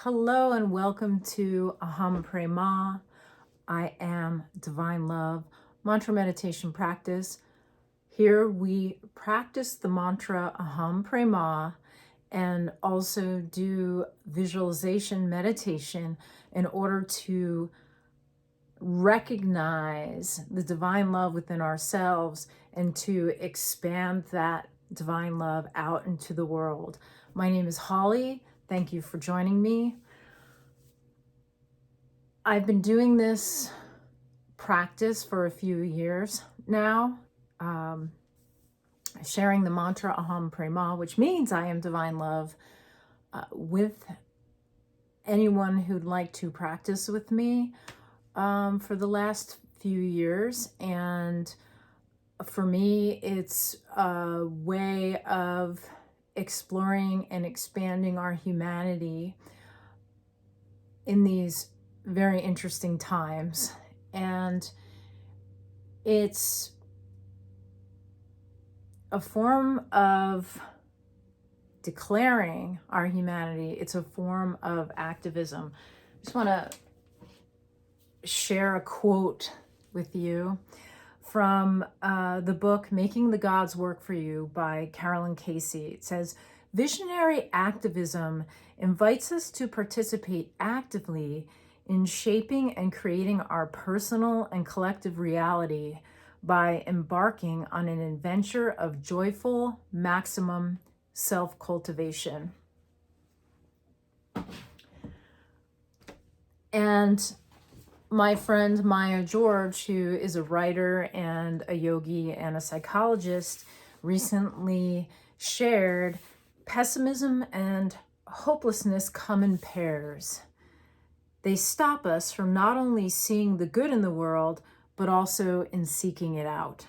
Hello and welcome to Aham Prema. I am Divine Love Mantra Meditation Practice. Here we practice the mantra Aham Prema and also do visualization meditation in order to recognize the divine love within ourselves and to expand that divine love out into the world. My name is Holly. Thank you for joining me. I've been doing this practice for a few years now, sharing the mantra Aham Prema, which means I am divine love, with anyone who'd like to practice with me for the last few years. And for me, it's a way of exploring and expanding our humanity in these very interesting times. And it's a form of declaring our humanity. It's a form of activism. I just want to share a quote with you from the book Making the Gods Work for You by Carolyn Casey. It says, "Visionary activism invites us to participate actively in shaping and creating our personal and collective reality by embarking on an adventure of joyful, maximum self-cultivation." And my friend Maya George, who is a writer and a yogi and a psychologist, recently shared, "Pessimism and hopelessness come in pairs. They stop us from not only seeing the good in the world, but also in seeking it out.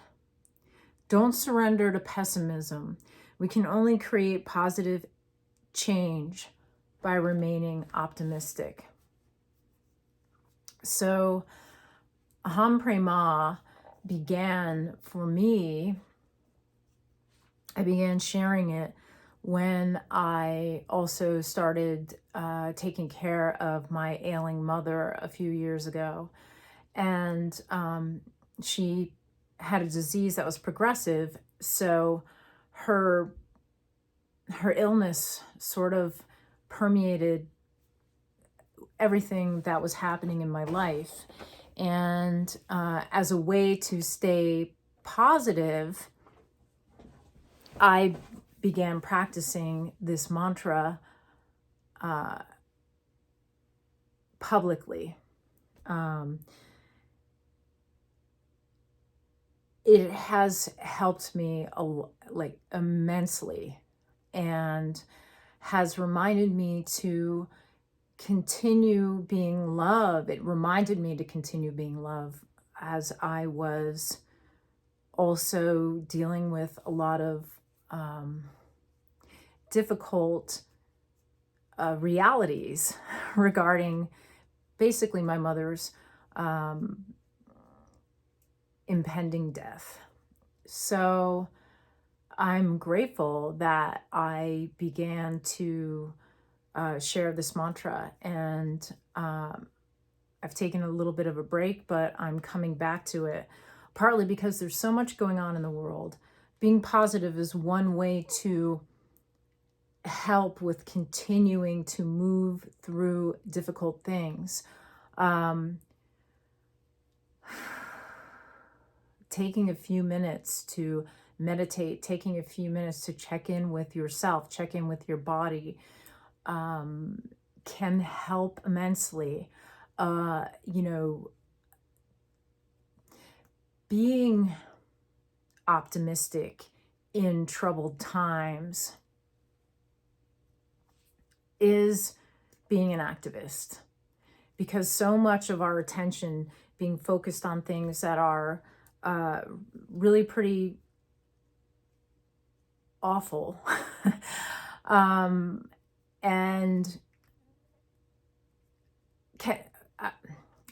Don't surrender to pessimism. We can only create positive change by remaining optimistic." So Aham Prema began for me, I began sharing it when I also started taking care of my ailing mother a few years ago. And she had a disease that was progressive. So her illness sort of permeated everything that was happening in my life. And as a way to stay positive, I began practicing this mantra publicly. It has helped me immensely, and has reminded me to continue being love. It reminded me to continue being love as I was also dealing with a lot of difficult realities regarding basically my mother's impending death. So I'm grateful that I began to share this mantra, and I've taken a little bit of a break, but I'm coming back to it, partly because there's so much going on in the world. Being positive is one way to help with continuing to move through difficult things. Taking a few minutes to meditate, taking a few minutes to check in with yourself, check in with your body, can help immensely. Being optimistic in troubled times is being an activist, because so much of our attention being focused on things that are really pretty awful. And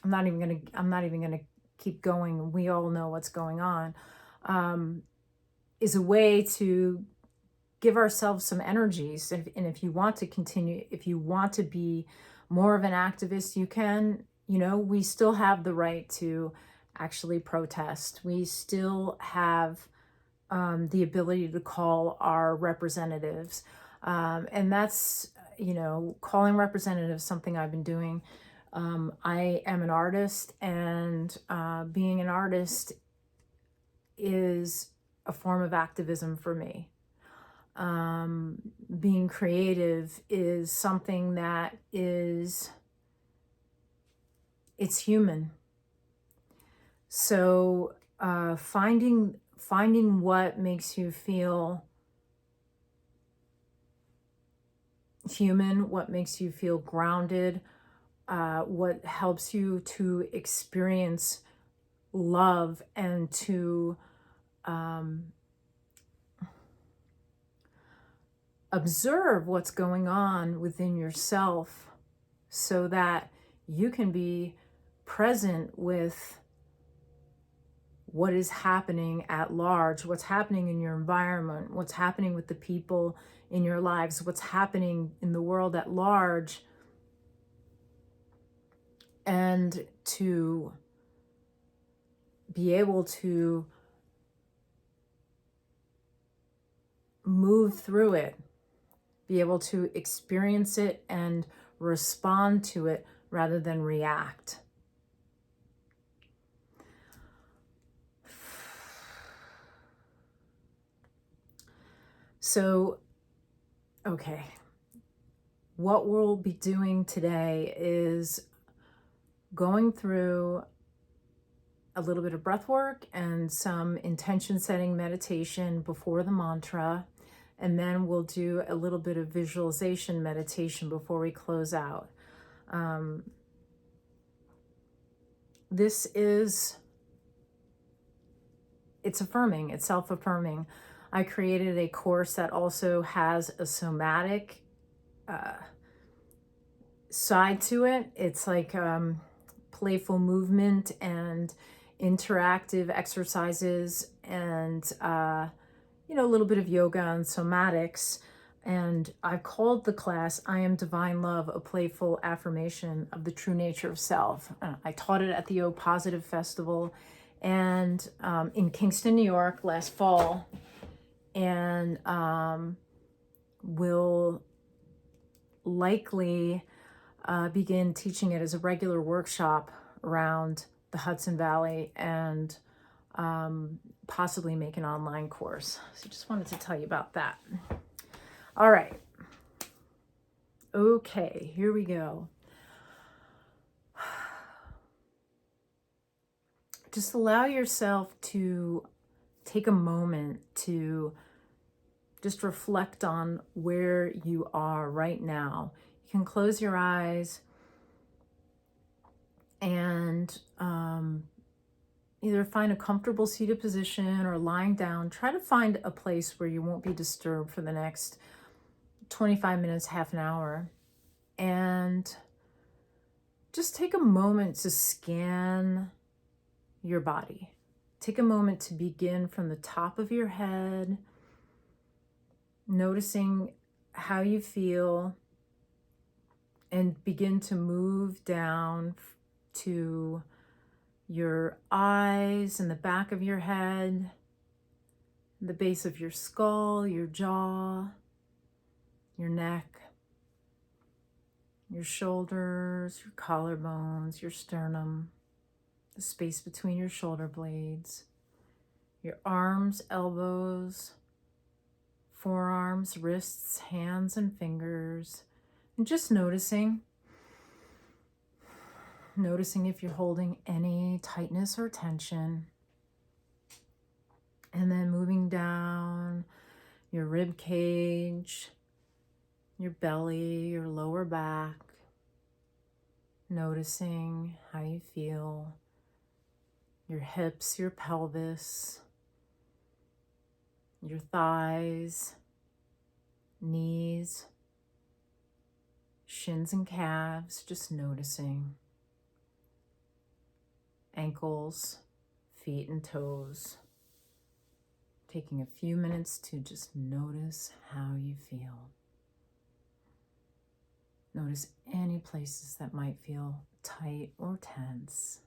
I'm not even gonna keep going. We all know what's going on. Is a way to give ourselves some energies. And if you want to continue, if you want to be more of an activist, you can, you know, we still have the right to actually protest. We still have the ability to call our representatives. And that's, you know, calling representatives, something I've been doing. I am an artist, and being an artist is a form of activism for me. Being creative is something that is, it's human. So finding what makes you feel human, what makes you feel grounded, what helps you to experience love and to observe what's going on within yourself, so that you can be present with what is happening at large, what's happening in your environment, what's happening with the people in your lives, what's happening in the world at large, and to be able to move through it, be able to experience it and respond to it rather than react. So, okay, what we'll be doing today is going through a little bit of breath work and some intention setting meditation before the mantra. And then we'll do a little bit of visualization meditation before we close out. This is, it's affirming, it's self-affirming. I created a course that also has a somatic side to it. It's like playful movement and interactive exercises, and you know, a little bit of yoga and somatics. And I've called the class I Am Divine Love, a playful affirmation of the true nature of self. I taught it at the O Positive Festival and in Kingston, New York last fall, and will likely begin teaching it as a regular workshop around the Hudson Valley, and possibly make an online course. So just wanted to tell you about that. All right. Okay, here we go. Just allow yourself to take a moment to just reflect on where you are right now. You can close your eyes and either find a comfortable seated position or lying down. Try to find a place where you won't be disturbed for the next 25 minutes, half an hour. And just take a moment to scan your body. Take a moment to begin from the top of your head, noticing how you feel, and begin to move down to your eyes and the back of your head, the base of your skull, your jaw, your neck, your shoulders, your collarbones, your sternum, the space between your shoulder blades, your arms, elbows, forearms, wrists, hands, and fingers, and just noticing if you're holding any tightness or tension. And then moving down your rib cage, your belly, your lower back, noticing how you feel, your hips, your pelvis, your thighs, knees, shins and calves, just noticing. Ankles, feet and toes, taking a few minutes to just notice how you feel. Notice any places that might feel tight or tense.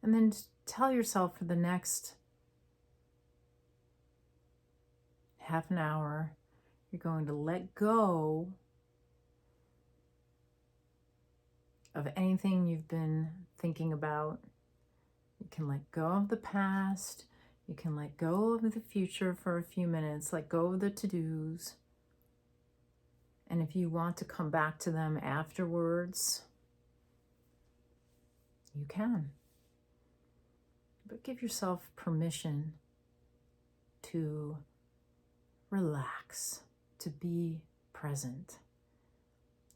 And then tell yourself for the next half an hour, you're going to let go of anything you've been thinking about. You can let go of the past. You can let go of the future for a few minutes. Let go of the to-dos. And if you want to come back to them afterwards, you can. But give yourself permission to relax, to be present,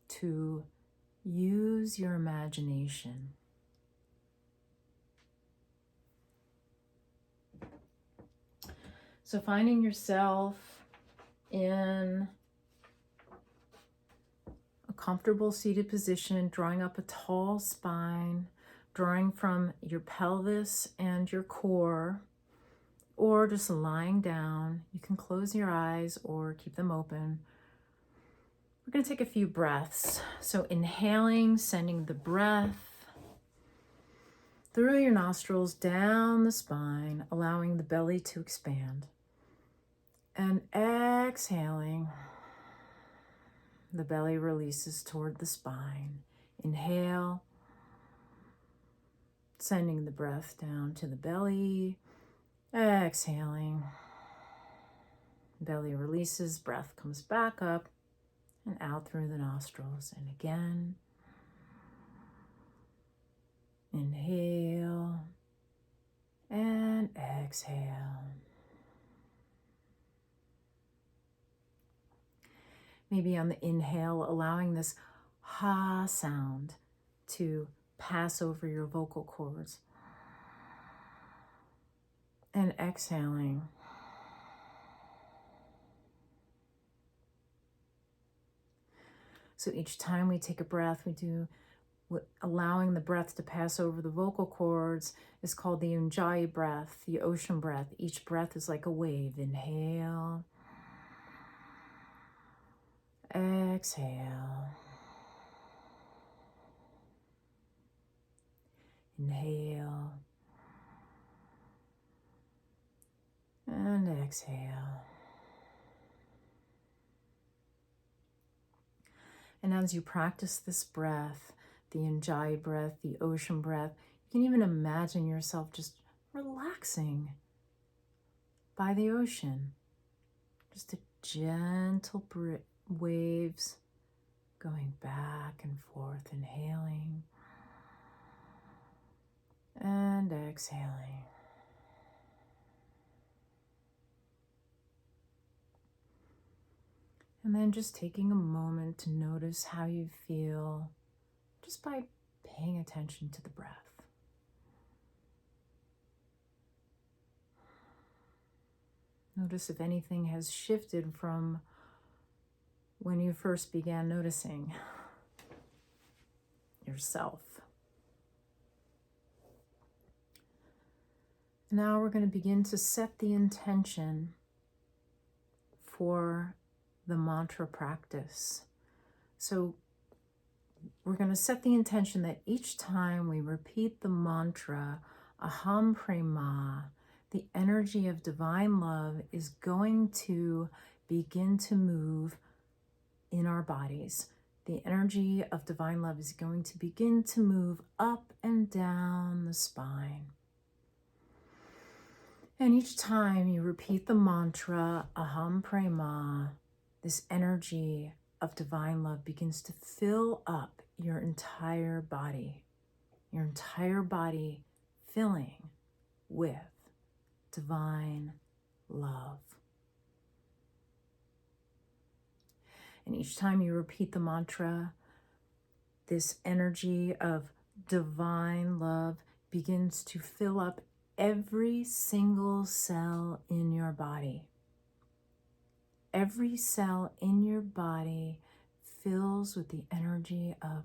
to use your imagination. So finding yourself in a comfortable seated position, drawing up a tall spine, drawing from your pelvis and your core, or just lying down. You can close your eyes or keep them open. We're going to take a few breaths. So inhaling, sending the breath through your nostrils down the spine, allowing the belly to expand. And exhaling, the belly releases toward the spine. Inhale, sending the breath down to the belly. Exhaling, belly releases, breath comes back up and out through the nostrils. And again, inhale and exhale. Maybe on the inhale, allowing this ha sound to pass over your vocal cords. And exhaling. So each time we take a breath, we do allowing the breath to pass over the vocal cords is called the Ujjayi breath, the ocean breath. Each breath is like a wave. Inhale. Exhale. Inhale. And exhale. And as you practice this breath, the Ujjayi breath, the ocean breath, you can even imagine yourself just relaxing by the ocean. Just a gentle waves going back and forth, inhaling and exhaling. And then just taking a moment to notice how you feel just by paying attention to the breath. Notice if anything has shifted from when you first began noticing yourself. Now we're going to begin to set the intention for the mantra practice. So we're going to set the intention that each time we repeat the mantra, Aham Prema, the energy of divine love is going to begin to move in our bodies. The energy of divine love is going to begin to move up and down the spine. And each time you repeat the mantra, Aham Prema, this energy of divine love begins to fill up your entire body filling with divine love. And each time you repeat the mantra, this energy of divine love begins to fill up every single cell in your body. Every cell in your body fills with the energy of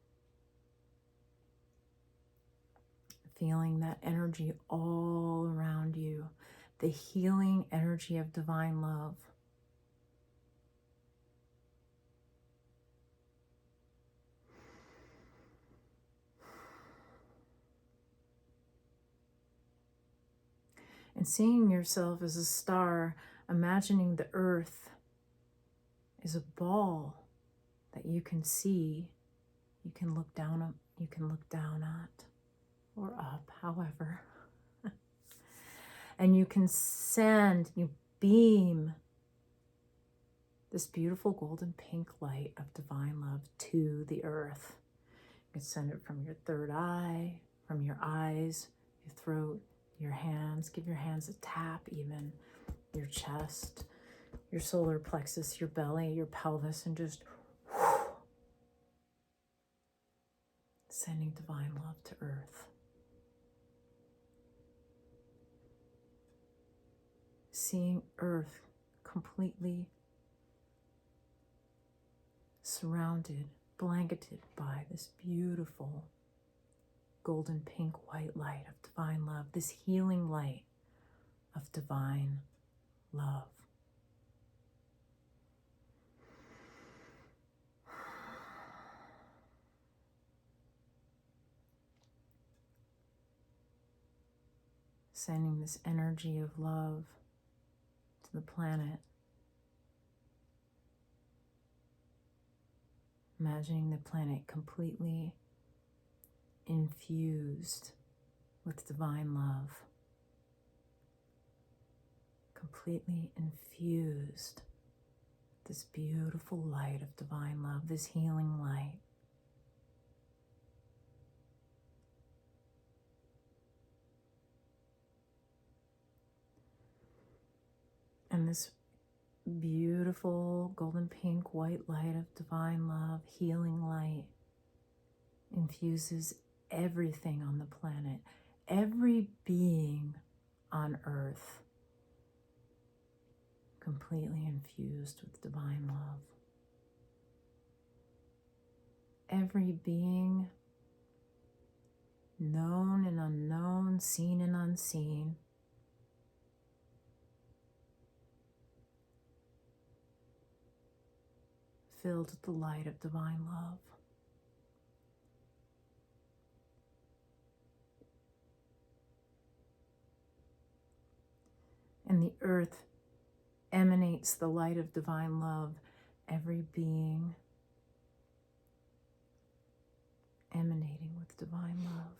feeling that energy all around you, the healing energy of divine love. And seeing yourself as a star, imagining the earth is a ball that you can see, you can look down at, or up, however. And you can you beam this beautiful golden pink light of divine love to the earth. You can send it from your third eye, from your eyes, your throat, your hands. Give your hands a tap even, your chest, your solar plexus, your belly, your pelvis, and just sending divine love to earth. Seeing earth completely surrounded, blanketed by this beautiful golden pink white light of divine love, this healing light of divine love. Sending this energy of love to the planet. Imagining the planet completely infused with divine love. Completely infused with this beautiful light of divine love, this healing light. And this beautiful golden pink white light of divine love, healing light, infuses everything on the planet, every being on earth, completely infused with divine love. Every being, known and unknown, seen and unseen, filled with the light of divine love. And the earth emanates the light of divine love, every being emanating with divine love.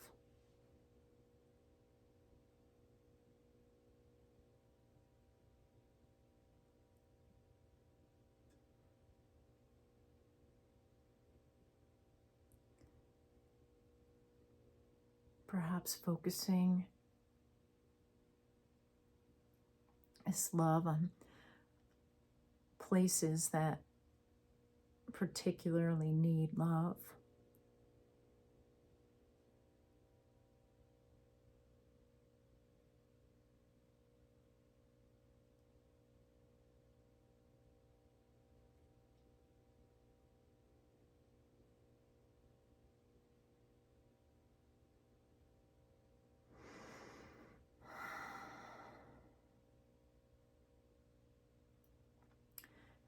Perhaps focusing this love on places that particularly need love.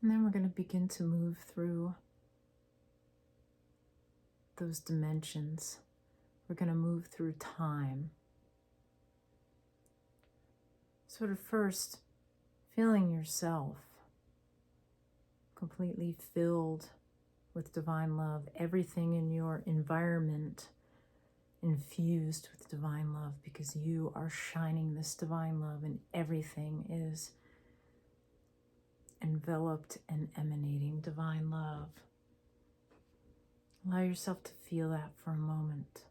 And then we're going to begin to move through those dimensions. We're going to move through time. Sort of first feeling yourself completely filled with divine love, everything in your environment infused with divine love, because you are shining this divine love and everything is enveloped and emanating divine love. Allow yourself to feel that for a moment.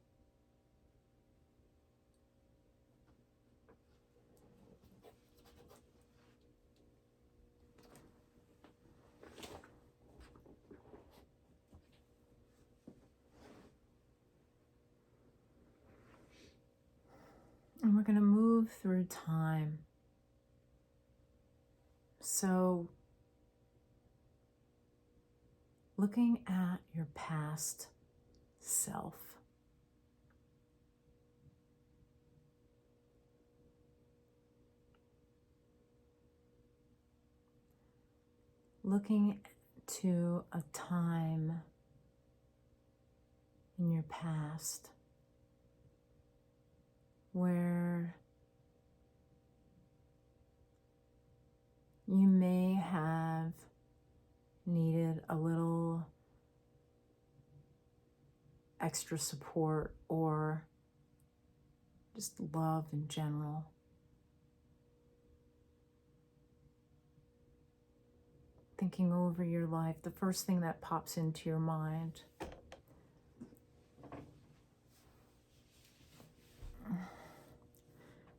And we're going to move through time. So, looking at your past self, looking to a time in your past where you may have needed a little extra support or just love in general. Thinking over your life, the first thing that pops into your mind.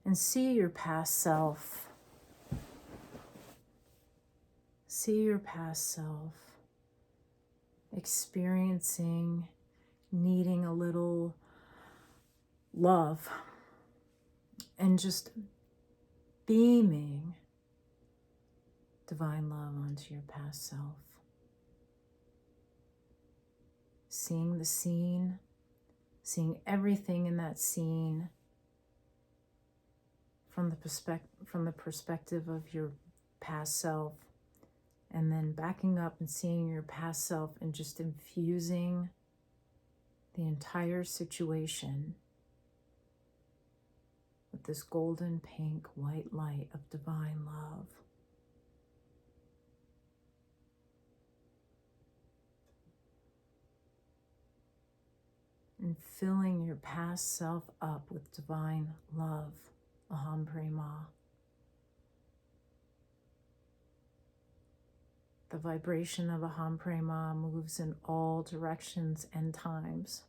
And see your past self. See your past self experiencing, needing a little love and just beaming divine love onto your past self. Seeing the scene, seeing everything in that scene from the perspective of your past self, and then backing up and seeing your past self and just infusing the entire situation with this golden pink white light of divine love. And filling your past self up with divine love. Aham Prema. The vibration of Aham Prema moves in all directions and times.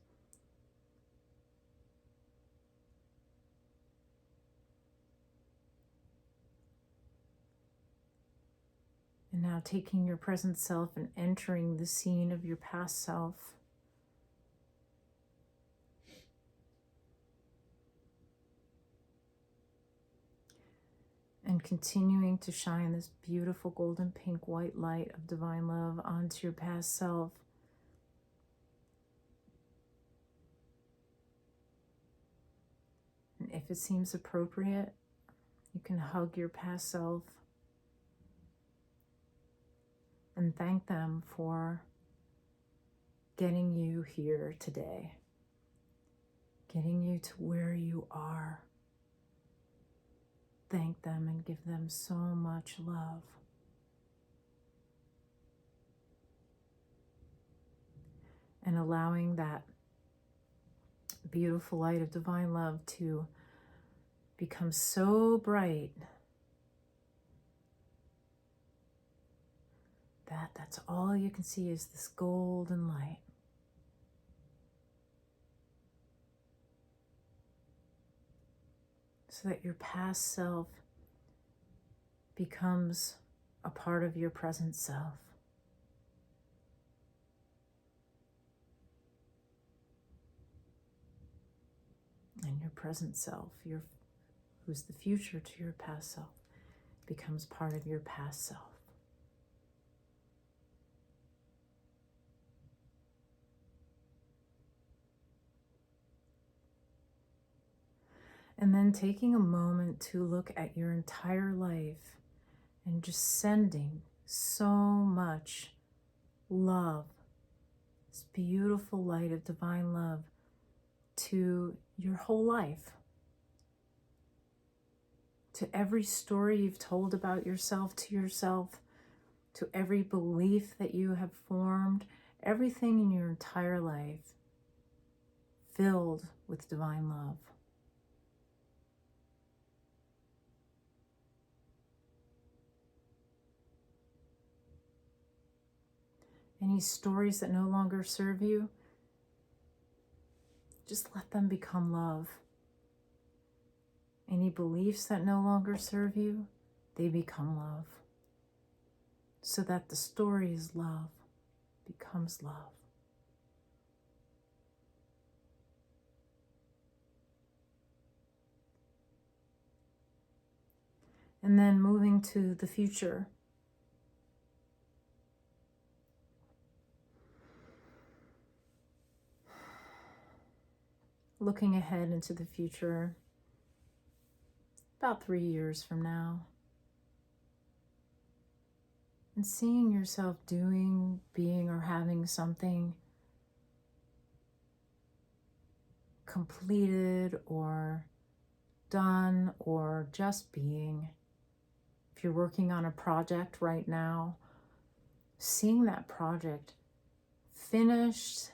And now taking your present self and entering the scene of your past self. And continuing to shine this beautiful golden pink white light of divine love onto your past self. And if it seems appropriate, you can hug your past self and thank them for getting you here today, getting you to where you are. Thank them and give them so much love. And allowing that beautiful light of divine love to become so bright that that's all you can see is this golden light. So that your past self becomes a part of your present self. And your present self, who's the future to your past self, becomes part of your past self. And then taking a moment to look at your entire life and just sending so much love, this beautiful light of divine love to your whole life, to every story you've told about yourself to yourself, to every belief that you have formed, everything in your entire life filled with divine love. Any stories that no longer serve you, just let them become love. Any beliefs that no longer serve you, they become love. So that the story is love, becomes love. And then moving to the future. Looking ahead into the future, about 3 years from now. And seeing yourself doing, being, or having something completed or done or just being. If you're working on a project right now, seeing that project finished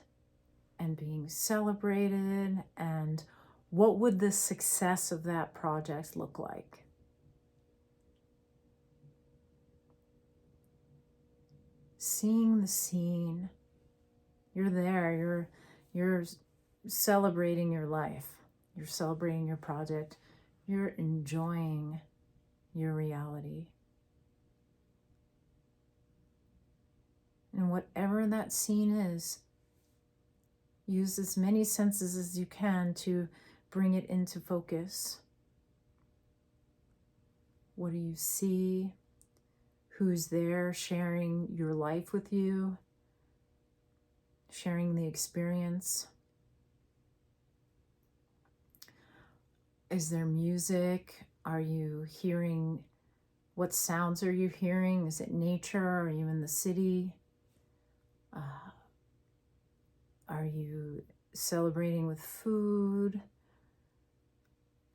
and being celebrated, and what would the success of that project look like? Seeing the scene. You're there, you're celebrating your life. You're celebrating your project. You're enjoying your reality. And whatever that scene is, use as many senses as you can to bring it into focus. What do you see? Who's there sharing your life with you? Sharing the experience? Is there music? Are you hearing? What sounds are you hearing? Is it nature? Are you in the city? Are you celebrating with food?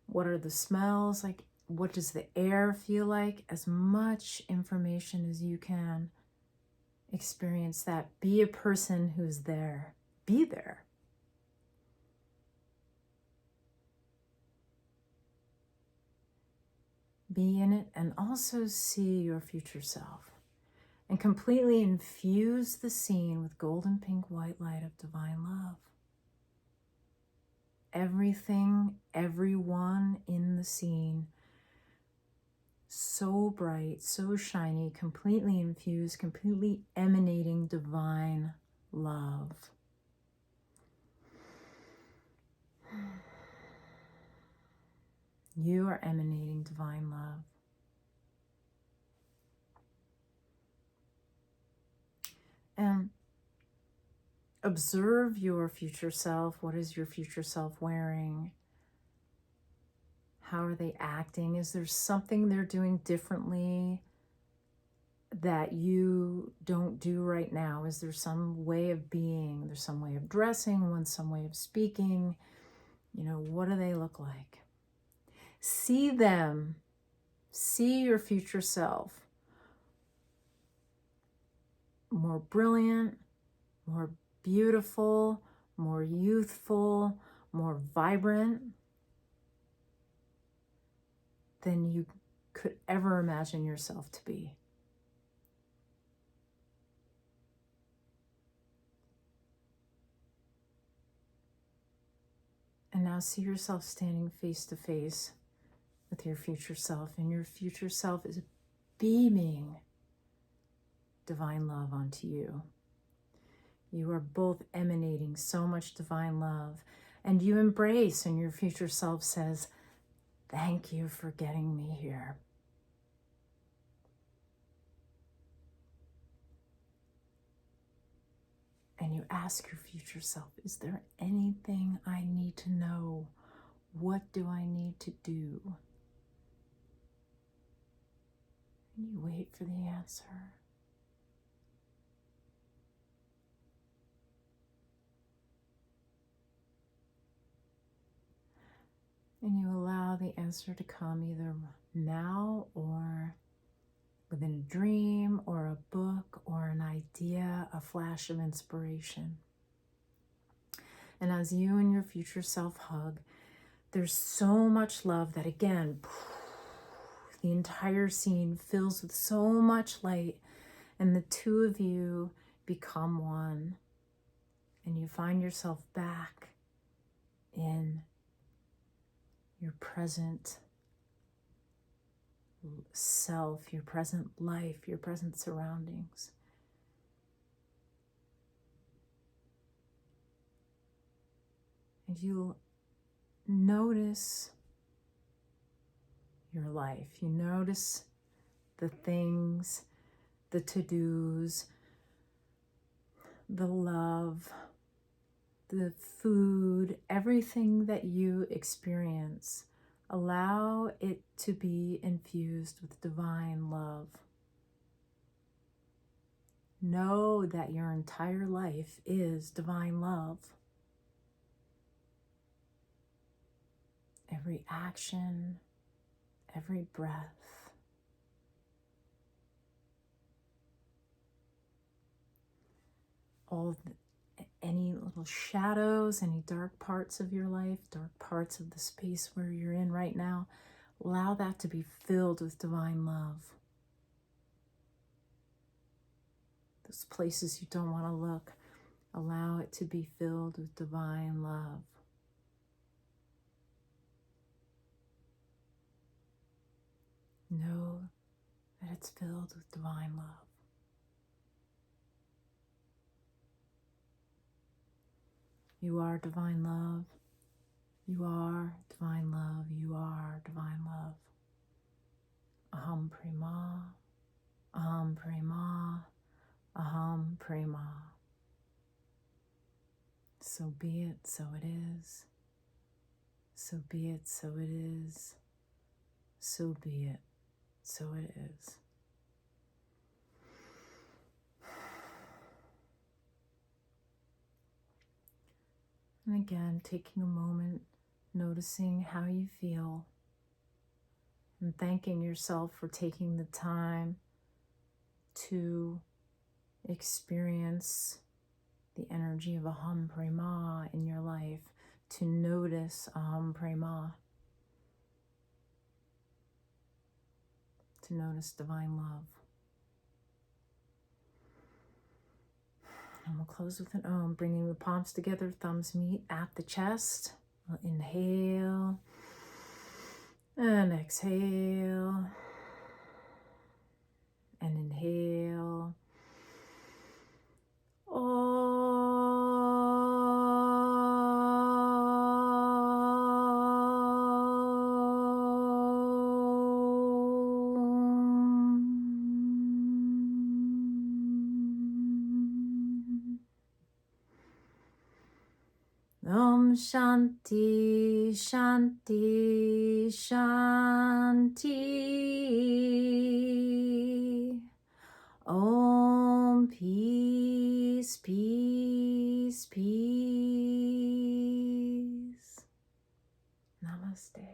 What are the smells like? What does the air feel like? As much information as you can. Experience that. Be a person who's there. Be there. Be in it, and also see your future self. And completely infuse the scene with golden pink white light of divine love. Everything, everyone in the scene, so bright, so shiny, completely infused, completely emanating divine love. You are emanating divine love. And observe your future self. What is your future self wearing? How are they acting? Is there something they're doing differently that you don't do right now? Is there some way of being? There's some way of dressing, some way of speaking. What do they look like? See them. See your future self. More brilliant, more beautiful, more youthful, more vibrant than you could ever imagine yourself to be. And now see yourself standing face to face with your future self, and your future self is beaming divine love onto you. You are both emanating so much divine love, and you embrace, and your future self says, "Thank you for getting me here." And you ask your future self, is there anything I need to know? What do I need to do? And you wait for the answer. And you allow the answer to come either now or within a dream or a book or an idea, a flash of inspiration. And as you and your future self hug, there's so much love that, again, the entire scene fills with so much light, and the two of you become one, and you find yourself back in your present self, your present life, your present surroundings. And you notice your life. You notice the things, the to-dos, the love, the food, everything that you experience. Allow it to be infused with divine love. Know that your entire life is divine love. Every action, every breath, any little shadows, any dark parts of your life, dark parts of the space where you're in right now, allow that to be filled with divine love. Those places you don't want to look, allow it to be filled with divine love. Know that it's filled with divine love. You are divine love. You are divine love. You are divine love. Aham Prema. Aham Prema. Aham Prema. So be it, so it is. So be it, so it is. So be it, so it is. And again, taking a moment, noticing how you feel, and thanking yourself for taking the time to experience the energy of Aham Prema in your life, to notice Aham Prema, to notice divine love. And we'll close with an Om, bringing the palms together, thumbs meet at the chest. We'll inhale and exhale and inhale. Om Shanti, Shanti, Shanti. Om peace, peace, peace. Namaste.